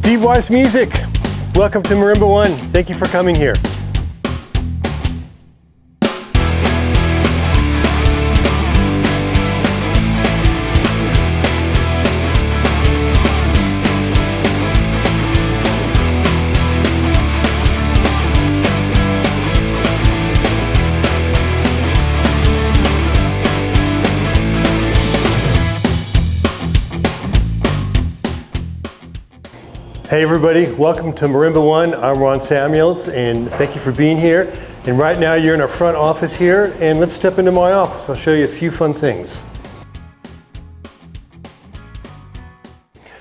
Steve Weiss Music. Welcome to Marimba One. Thank you for coming here. Hey everybody, welcome to Marimba One. I'm Ron Samuels and thank you for being here. And right now you're in our front office here, and let's step into my office. I'll show you a few fun things.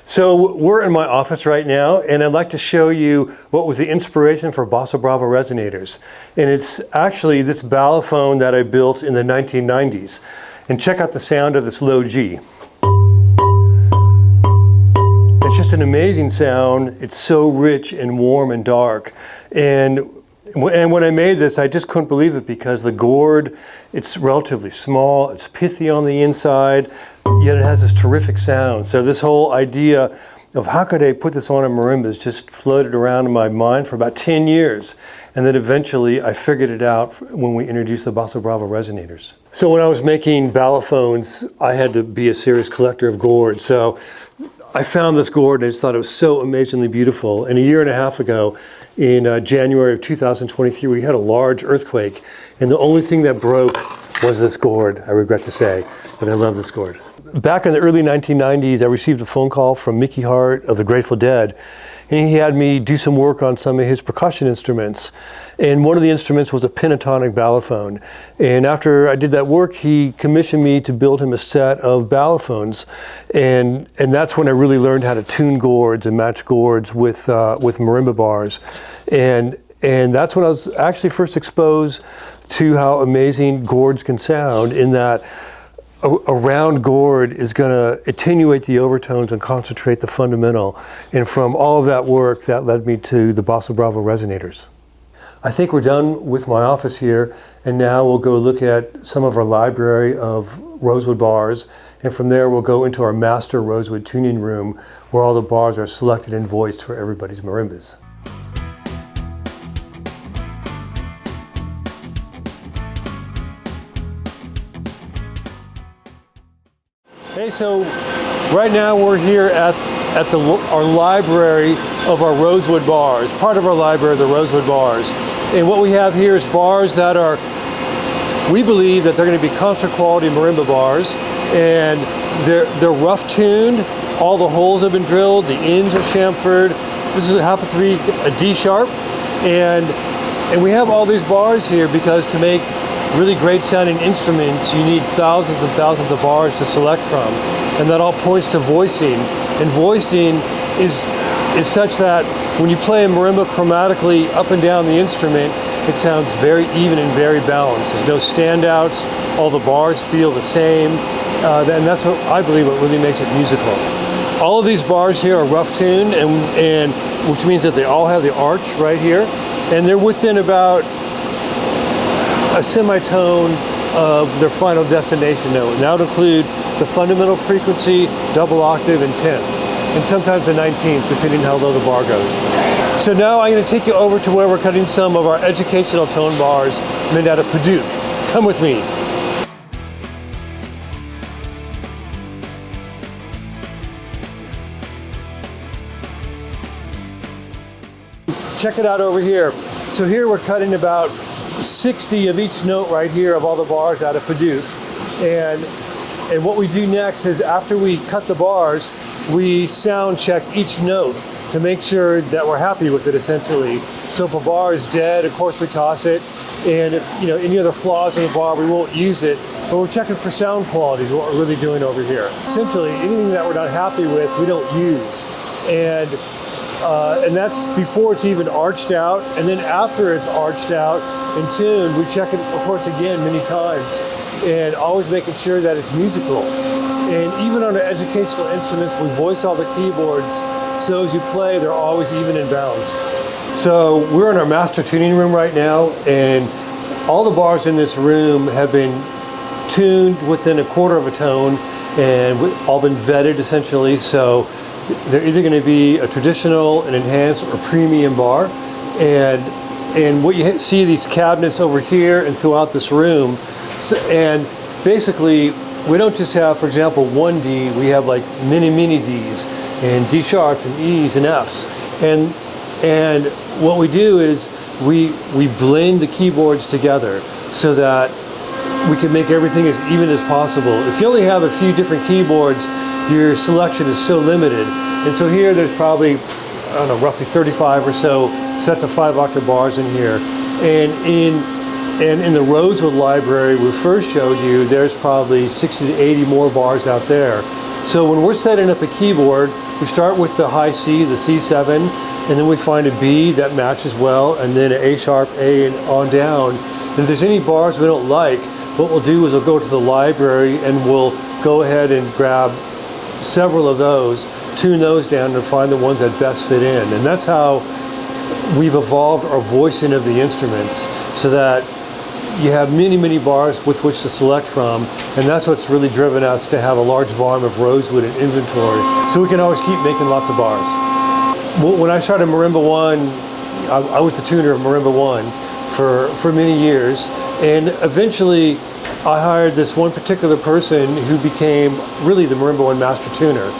So we're in my office right now, and I'd like to show you what was the inspiration for Bossa Brava resonators. And it's actually this balafone that I built in the 1990s. And check out the sound of this low G. It's just an amazing sound. It's so rich and warm and dark. And when I made this, I just couldn't believe it because the gourd, it's relatively small, it's pithy on the inside, yet it has this terrific sound. So this whole idea of how could I put this on a marimbas just floated around in my mind for about 10 years. And then eventually I figured it out when we introduced the Bossa Brava resonators. So when I was making balafons, I had to be a serious collector of gourd. So I found this gourd and I just thought it was so amazingly beautiful. And a year and a half ago, in January of 2023, we had a large earthquake. And the only thing that broke was this gourd, I regret to say, but I love this gourd. Back in the early 1990s, I received a phone call from Mickey Hart of the Grateful Dead. And he had me do some work on some of his percussion instruments. And one of the instruments was a pentatonic balafone. And after I did that work, he commissioned me to build him a set of balaphones. And that's when I really learned how to tune gourds and match gourds with marimba bars. And that's when I was actually first exposed to how amazing gourds can sound, in that a round gourd is going to attenuate the overtones and concentrate the fundamental. And from all of that work, that led me to the Bossa Brava resonators. I think we're done with my office here, and now we'll go look at some of our library of Rosewood bars, and from there we'll go into our master Rosewood tuning room where all the bars are selected and voiced for everybody's marimbas. Hey, so right now we're here at our library of our Rosewood bars, part of our library of the Rosewood bars. And what we have here is bars that are, we believe that they're going to be concert quality marimba bars, and they're rough tuned. All the holes have been drilled, the ends are chamfered. This happens to be a D sharp, and we have all these bars here because to make really great sounding instruments, you need thousands and thousands of bars to select from. And that all points to voicing. And voicing is such that when you play a marimba chromatically up and down the instrument, it sounds very even and very balanced. There's no standouts, all the bars feel the same, and that's what I believe what really makes it musical. All of these bars here are rough tuned, and which means that they all have the arch right here, and they're within about a semitone of their final destination note. And that would include the fundamental frequency, double octave, and 10th, and sometimes the 19th, depending how low the bar goes. So now I'm going to take you over to where we're cutting some of our educational tone bars made out of Paduke. Come with me. Check it out over here. So here we're cutting about 60 of each note right here of all the bars out of Paduke. And what we do next is, after we cut the bars, we sound check each note to make sure that we're happy with it, essentially. So if a bar is dead, of course we toss it. And if any other flaws in the bar, we won't use it. But we're checking for sound quality is what we're really doing over here. Essentially, anything that we're not happy with, we don't use. And that's before it's even arched out. And then after it's arched out and tuned, we check it, of course, again many times, and always making sure that it's musical. And even on our educational instruments, we voice all the keyboards, so as you play, they're always even and balanced. So we're in our master tuning room right now, and all the bars in this room have been tuned within a quarter of a tone, and all been vetted essentially. So They're either going to be a traditional, an enhanced, or premium bar. And what you see these cabinets over here and throughout this room. And basically, we don't just have, for example, one D, we have like many Ds, and D sharps and E's and F's. And what we do is we blend the keyboards together so that we can make everything as even as possible. If you only have a few different keyboards, your selection is so limited. And so here there's probably, I don't know, roughly 35 or so sets of 5-octave bars in here. And in the Rosewood library we first showed you, there's probably 60 to 80 more bars out there. So when we're setting up a keyboard, we start with the high C, the C7, and then we find a B that matches well, and then an A sharp, A, and on down. And if there's any bars we don't like, what we'll do is we'll go to the library and we'll go ahead and grab several of those, tune those down, and find the ones that best fit in. And that's how we've evolved our voicing of the instruments, so that you have many bars with which to select from, and that's what's really driven us to have a large volume of Rosewood in inventory, so we can always keep making lots of bars. When I started Marimba One, I was the tuner of Marimba One for many years, and eventually I hired this one particular person who became really the Marimba One master tuner.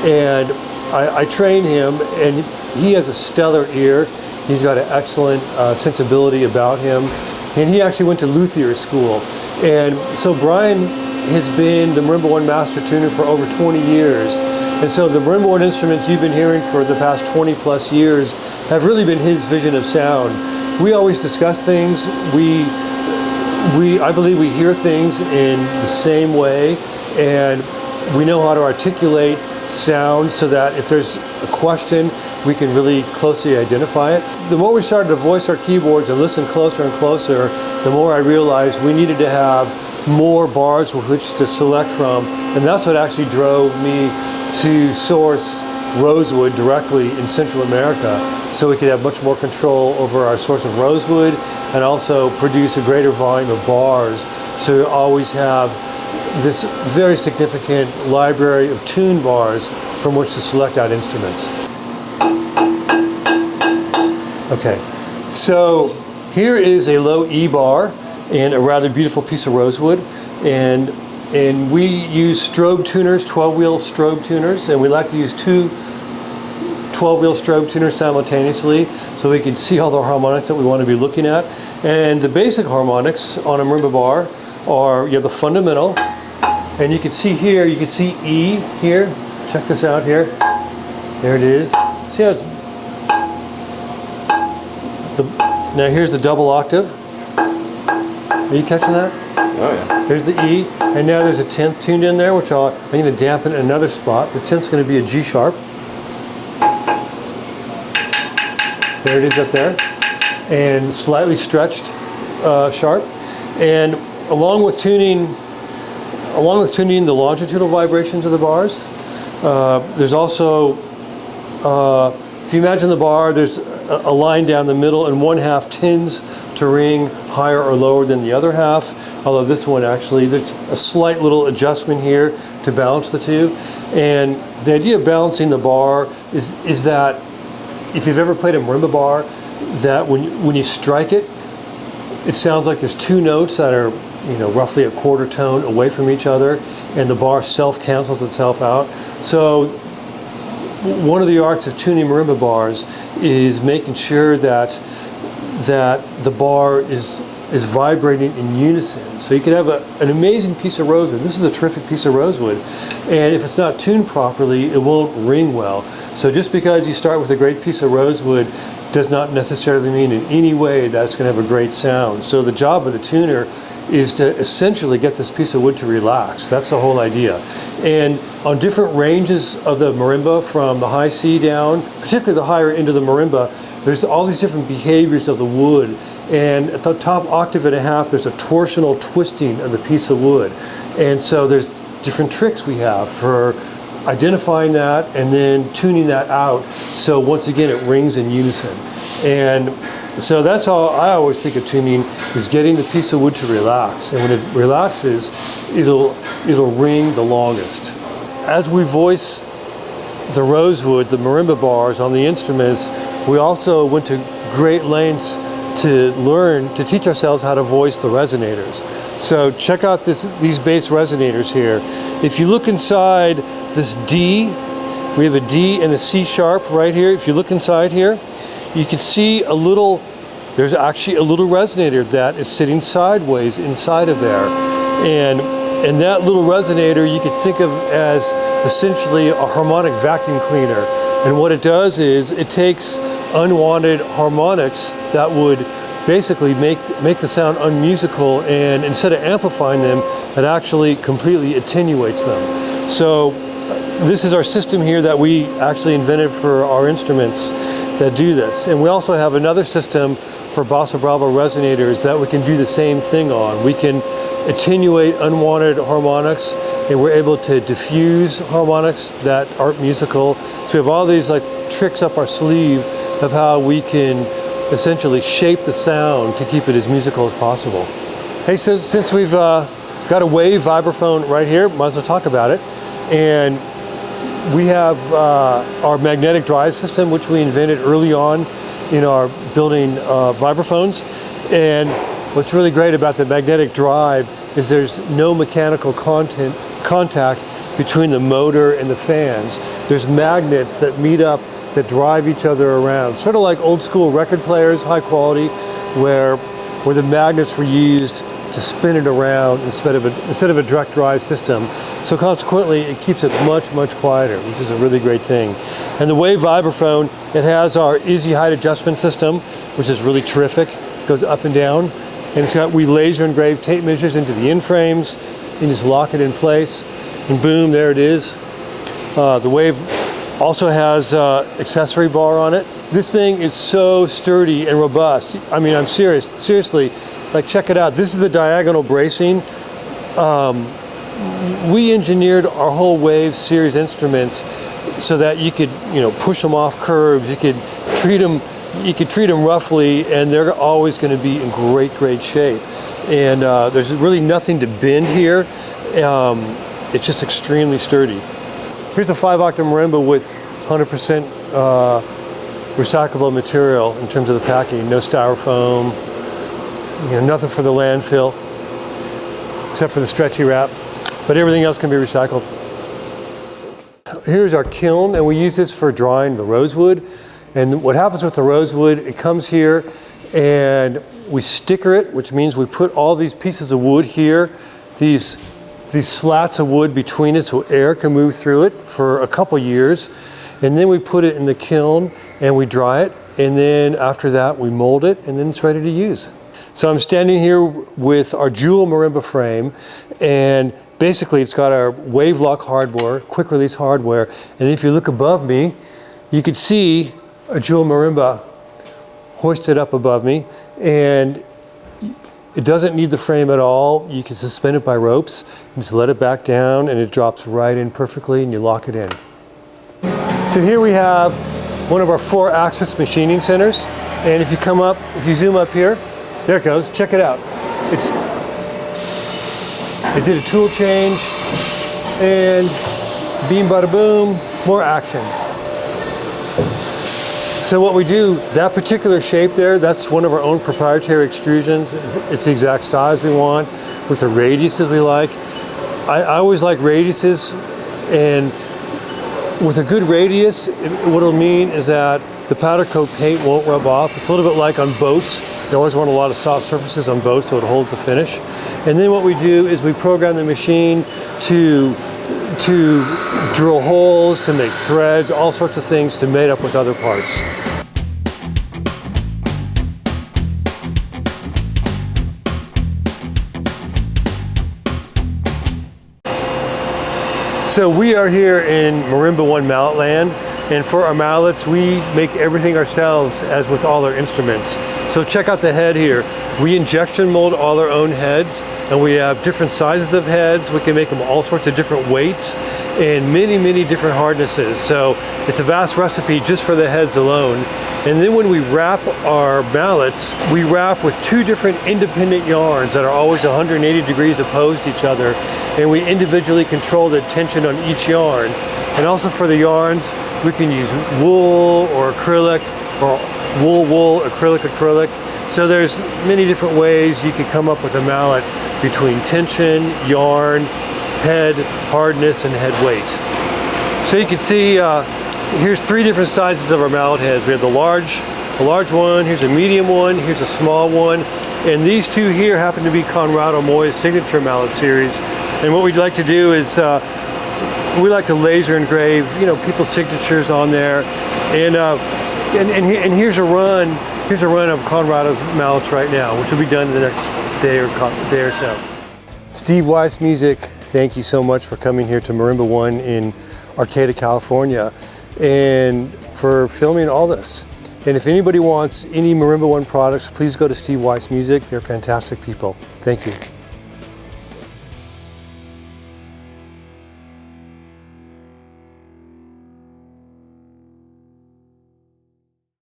And I trained him, and he has a stellar ear. He's got an excellent sensibility about him. And he actually went to luthier school. And so Brian has been the Marimba One master tuner for over 20 years. And so the Marimba One instruments you've been hearing for the past 20 plus years have really been his vision of sound. We always discuss things. I believe we hear things in the same way, and we know how to articulate sound so that if there's a question, we can really closely identify it. The more we started to voice our keyboards and listen closer and closer, the more I realized we needed to have more bars with which to select from, and that's what actually drove me to source Rosewood directly in Central America, so we could have much more control over our source of Rosewood and also produce a greater volume of bars, so we always have this very significant library of tune bars from which to select out instruments. Okay, so here is a low E bar and a rather beautiful piece of Rosewood, and we use strobe tuners, 12-wheel strobe tuners, and we like to use two 12-wheel strobe tuners simultaneously so we can see all the harmonics that we want to be looking at. And the basic harmonics on a marimba bar are, you have the fundamental, and you can see here, you can see E here. Check this out here. There it is. See how it's, now here's the double octave. Are you catching that? Oh yeah. There's the E, and now there's a 10th tuned in there, which I'm going to dampen in another spot. The 10th's going to be a G sharp. There it is up there, and slightly stretched sharp. And along with tuning the longitudinal vibrations of the bars, there's also, if you imagine the bar, there's a line down the middle, and one half tends to ring higher or lower than the other half, although this one actually, there's a slight little adjustment here to balance the two. And the idea of balancing the bar is that if you've ever played a marimba bar, that when you strike it, it sounds like there's two notes that are, you know, roughly a quarter tone away from each other, and the bar self-cancels itself out. So one of the arts of tuning marimba bars is making sure that the bar is vibrating in unison. So you could have an amazing piece of rosewood. This is a terrific piece of rosewood, and if it's not tuned properly, it won't ring well. So just because you start with a great piece of rosewood does not necessarily mean in any way that it's going to have a great sound. So the job of the tuner is to essentially get this piece of wood to relax. That's the whole idea. And on different ranges of the marimba, from the high C down, particularly the higher end of the marimba, there's all these different behaviors of the wood. And at the top octave and a half, there's a torsional twisting of the piece of wood. And so there's different tricks we have for identifying that and then tuning that out, so once again it rings in unison. And so that's how I always think of tuning, is getting the piece of wood to relax, and when it relaxes, it'll ring the longest. As we voice the rosewood, the marimba bars on the instruments, we also went to great lengths to learn, to teach ourselves how to voice the resonators. So check out these bass resonators here. If you look inside this D, we have a D and a C sharp right here. If you look inside here, you can see there's actually a little resonator that is sitting sideways inside of there. And that little resonator you could think of as essentially a harmonic vacuum cleaner. And what it does is it takes unwanted harmonics that would basically make the sound unmusical, and instead of amplifying them, it actually completely attenuates them. So this is our system here that we actually invented for our instruments that do this. And we also have another system for Bossa Brava resonators that we can do the same thing on. We can attenuate unwanted harmonics, and we're able to diffuse harmonics that aren't musical. So we have all these like tricks up our sleeve of how we can essentially shape the sound to keep it as musical as possible. Hey, so since we've got a wave vibraphone right here, might as well talk about it. And we have our magnetic drive system, which we invented early on in our building vibraphones. And what's really great about the magnetic drive is there's no mechanical contact between the motor and the fans. There's magnets that meet up that drive each other around, sort of like old school record players, high quality, where the magnets were used to spin it around instead of a direct drive system. So consequently, it keeps it much, much quieter, which is a really great thing. And the wave vibraphone, it has our easy height adjustment system, which is really terrific. It goes up and down, and we laser engrave tape measures into the end frames. You just lock it in place, and boom, there it is. The wave also has accessory bar on it. This thing is so sturdy and robust. I mean, I'm serious. Seriously, like check it out. This is the diagonal bracing. We engineered our whole Wave series instruments so that you could, push them off curves. You could treat them roughly, and they're always going to be in great, great shape. And there's really nothing to bend here. It's just extremely sturdy. Here's a 5-octave marimba with 100% recyclable material in terms of the packing. No styrofoam, nothing for the landfill, except for the stretchy wrap. But everything else can be recycled. Here's our kiln, and we use this for drying the rosewood. And what happens with the rosewood, it comes here and we sticker it, which means we put all these pieces of wood here, these slats of wood between it so air can move through it for a couple years. And then we put it in the kiln and we dry it. And then after that, we mold it, and then it's ready to use. So I'm standing here with our Jewel marimba frame, and basically it's got our wave lock hardware, quick release hardware. And if you look above me, you can see a Jewel marimba hoisted up above me, and it doesn't need the frame at all. You can suspend it by ropes. You just let it back down and it drops right in perfectly, and you lock it in. So here we have one of our 4-axis machining centers. And if you zoom up here, there it goes, check it out. It did a tool change, and beam bada boom, more action. So what we do, that particular shape there, that's one of our own proprietary extrusions. It's the exact size we want, with the radiuses we like. I always like radiuses, and with a good radius, what it'll mean is that the powder coat paint won't rub off. It's a little bit like on boats. You always want a lot of soft surfaces on boats so it holds the finish. And then what we do is we program the machine to drill holes, to make threads, all sorts of things to mate up with other parts. So we are here in Marimba One mallet land, and for our mallets, we make everything ourselves, as with all our instruments. So check out the head here. We injection mold all our own heads, and we have different sizes of heads. We can make them all sorts of different weights and many, many different hardnesses. So it's a vast recipe just for the heads alone. And then when we wrap our mallets, we wrap with 2 different independent yarns that are always 180 degrees opposed to each other. And we individually control the tension on each yarn. And also for the yarns, we can use wool or acrylic, or wool, acrylic. So there's many different ways you can come up with a mallet between tension, yarn, head hardness, and head weight. So you can see here's 3 different sizes of our mallet heads. We have the large one, here's a medium one, here's a small one, and these 2 here happen to be Conrado Moy's signature mallet series. And what we'd like to do is we like to laser engrave, people's signatures on there. And here's a run of Conrado's mallets right now, which will be done in the next day or so. Steve Weiss Music, thank you so much for coming here to Marimba One in Arcata, California, and for filming all this. And if anybody wants any Marimba One products, please go to Steve Weiss Music. They're fantastic people. Thank you.